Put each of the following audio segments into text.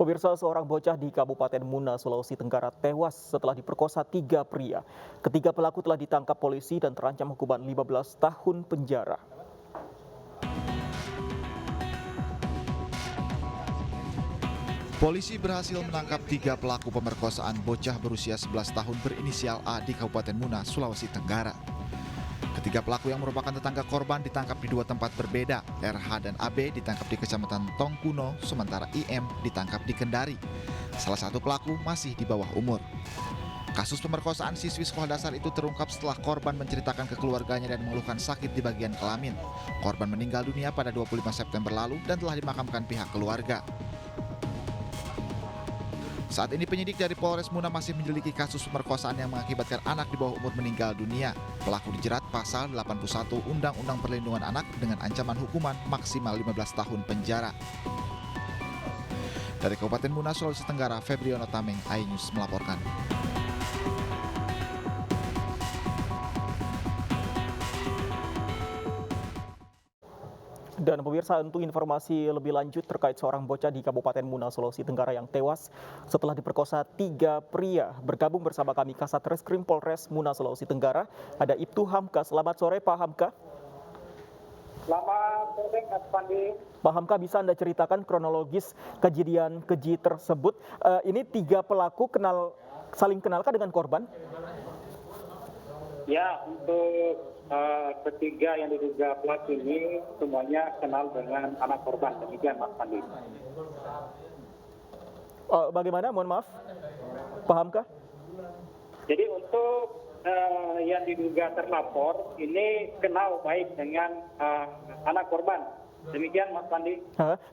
Pemirsa, seorang bocah di Kabupaten Muna, Sulawesi Tenggara tewas setelah diperkosa 3 pria. Ketiga pelaku telah ditangkap polisi dan terancam hukuman 15 tahun penjara. Polisi berhasil menangkap 3 pelaku pemerkosaan bocah berusia 11 tahun berinisial A di Kabupaten Muna, Sulawesi Tenggara. Ketiga pelaku yang merupakan tetangga korban ditangkap di 2 tempat berbeda. RH dan AB ditangkap di Kecamatan Tongkuno, sementara IM ditangkap di Kendari. Salah satu pelaku masih di bawah umur. Kasus pemerkosaan siswi sekolah dasar itu terungkap setelah korban menceritakan ke keluarganya dan mengeluhkan sakit di bagian kelamin. Korban meninggal dunia pada 25 September lalu dan telah dimakamkan pihak keluarga. Saat ini penyidik dari Polres Muna masih menyelidiki kasus pemerkosaan yang mengakibatkan anak di bawah umur meninggal dunia. Pelaku dijerat pasal 81 Undang-Undang Perlindungan Anak dengan ancaman hukuman maksimal 15 tahun penjara. Dari Kabupaten Muna, Sulawesi Tenggara, Febriono Tameng, iNews melaporkan. Dan pemirsa, untuk informasi lebih lanjut terkait seorang bocah di Kabupaten Muna, Sulawesi Tenggara yang tewas setelah diperkosa 3 pria. Bergabung bersama kami Kasat Reskrim Polres Muna, Sulawesi Tenggara, ada Ibtu Hamka. Selamat sore Pak Hamka. Selamat sore Mas Pandi. Pak Hamka, bisa Anda ceritakan kronologis kejadian keji tersebut? Ini 3 pelaku saling kenalkah dengan korban? Ya, untuk ketiga yang diduga pelaku ini semuanya kenal dengan anak korban. Demikian Mas Pandi. Bagaimana? Mohon maaf, Pak Hamka. Jadi untuk yang diduga terlapor ini kenal baik dengan anak korban. Demikian Mas Pandi.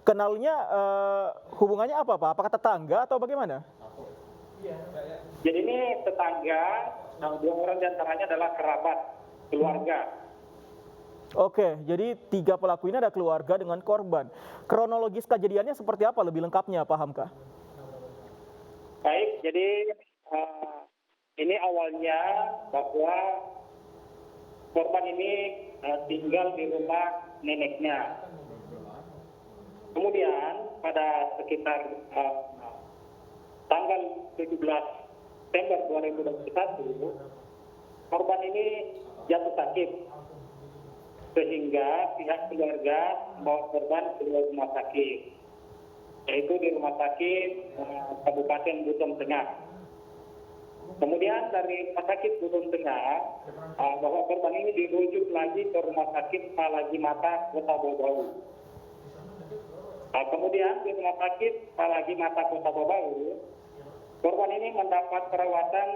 Kenalnya hubungannya apa Pak? Apakah tetangga atau bagaimana? Jadi ini tetangga, 2 orang diantaranya adalah kerabat keluarga. Oke, jadi 3 pelaku ini ada keluarga dengan korban. Kronologis kejadiannya seperti apa lebih lengkapnya Pak Hamka? Baik, jadi ini awalnya bahwa korban ini tinggal di rumah neneknya. Kemudian pada sekitar tanggal 17 September 2021, korban ini jatuh sakit, sehingga pihak keluarga membawa korban ke rumah sakit, yaitu di rumah sakit Kabupaten Buton Tengah. Kemudian dari rumah sakit Buton Tengah, bahwa korban ini dirujuk lagi ke rumah sakit Palagi Mata Kota Bau. Kemudian di rumah sakit Palagi Mata Kota Bau, korban ini mendapat perawatan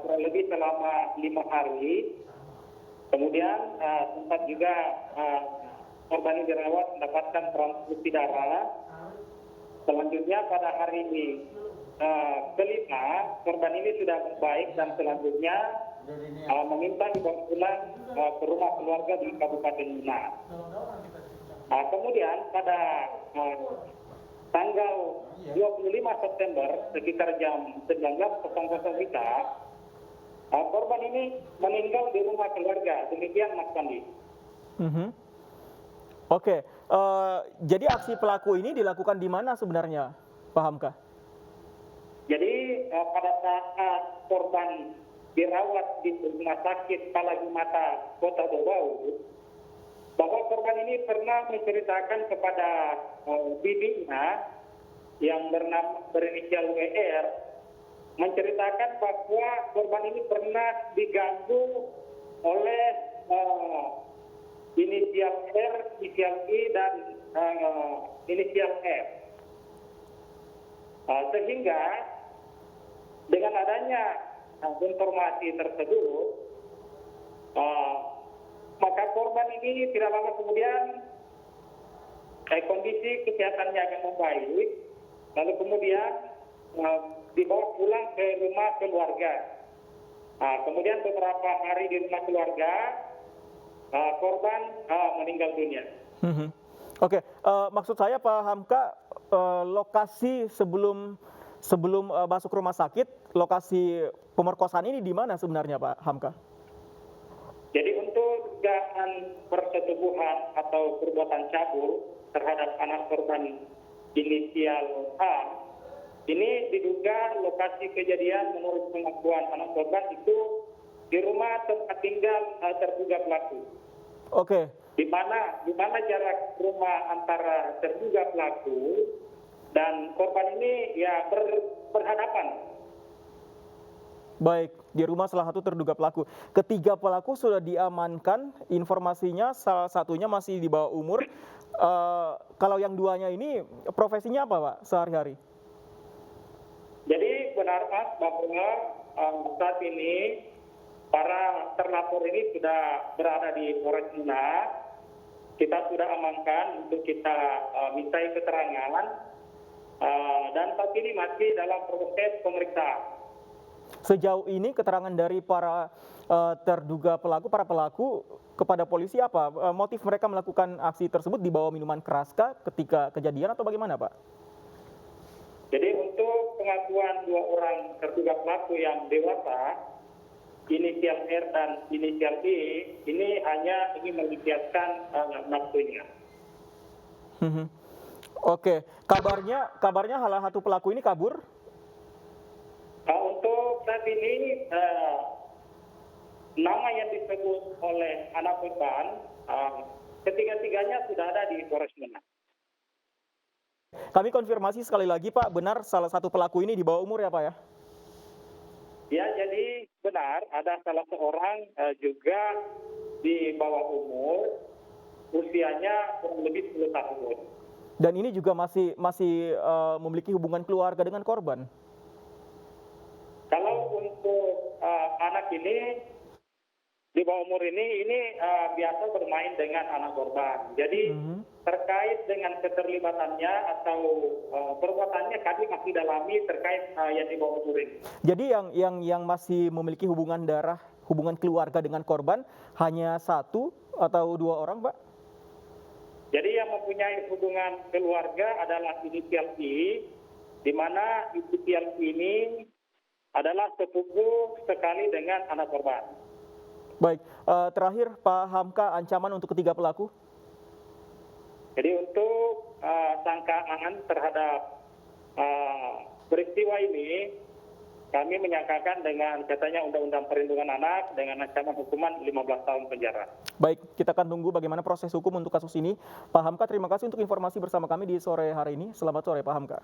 kurang lebih selama 5 hari. Kemudian sempat juga korban ini dirawat mendapatkan transfusi darah. Selanjutnya pada hari ini kelima, korban ini sudah baik dan selanjutnya meminta dibawa pulang ke rumah keluarga di Kabupaten Muna. Kemudian pada tanggal 25 September sekitar jam 19.00 WITA, korban ini meninggal di rumah keluarga. Demikian Mas Pandi. Oke, jadi aksi pelaku ini dilakukan di mana sebenarnya, Pak Hamka? Jadi pada saat korban dirawat di rumah sakit Palagi Mata Kota Bau, bahwa korban ini pernah menceritakan kepada bibinya yang berinisial WR, menceritakan bahwa korban ini pernah diganggu oleh inisial R, inisial I, dan inisial F. Sehingga dengan adanya informasi tersebut, maka korban ini tidak lama kemudian kondisi kesehatannya agak membaik, lalu kemudian dibawa pulang ke rumah keluarga. Kemudian beberapa hari di rumah keluarga, korban meninggal dunia. Oke, maksud saya Pak Hamka, lokasi sebelum masuk rumah sakit, lokasi pemerkosaan ini di mana sebenarnya Pak Hamka? Jadi untuk dugaan persetubuhan atau perbuatan cabul terhadap anak korban inisial A, ini diduga lokasi kejadian menurut pengakuan anak korban itu di rumah tempat tinggal terduga pelaku. Oke, Di mana jarak rumah antara terduga pelaku dan korban ini ya berhadapan. baik. Di rumah salah satu terduga pelaku. Ketiga pelaku sudah diamankan. Informasinya salah satunya masih di bawah umur. Kalau yang duanya ini profesinya apa, Pak, sehari-hari? Jadi benar Mas bahwa saat ini para terlapor ini sudah berada di Polres Muna. Kita sudah amankan untuk kita mintai keterangan dan saat ini masih dalam proses pemeriksaan. Sejauh ini keterangan dari para terduga pelaku, para pelaku kepada polisi apa? Motif mereka melakukan aksi tersebut di bawah minuman keras kah ketika kejadian atau bagaimana, Pak? Jadi untuk pengakuan dua orang terduga pelaku yang dewasa, inisial R dan inisial I, ini hanya ingin melampiaskan nafsunya. Oke, kabarnya salah satu pelaku ini kabur. Untuk saat ini nama yang disebut oleh anak korban ketiga-tiganya sudah ada di Polres Muna. Kami konfirmasi sekali lagi, Pak, benar salah satu pelaku ini di bawah umur ya, Pak ya? Ya, jadi benar ada salah seorang juga di bawah umur, usianya kurang lebih 10 tahun. Dan ini juga masih memiliki hubungan keluarga dengan korban. Kalau untuk anak ini di bawah umur ini biasa bermain dengan anak korban. Jadi terkait dengan keterlibatannya atau perbuatannya kami masih dalami terkait yang di bawah umur ini. Jadi yang masih memiliki hubungan darah, hubungan keluarga dengan korban hanya satu atau dua orang, Pak? Jadi yang mempunyai hubungan keluarga adalah inisial I, di mana inisial I ini adalah sepupu sekali dengan anak korban. Baik, terakhir Pak Hamka, ancaman untuk ketiga pelaku? Jadi untuk sangkaan terhadap peristiwa ini, kami menyangkakan dengan katanya Undang-Undang Perlindungan Anak dengan ancaman hukuman 15 tahun penjara. Baik, kita akan tunggu bagaimana proses hukum untuk kasus ini. Pak Hamka, terima kasih untuk informasi bersama kami di sore hari ini. Selamat sore, Pak Hamka.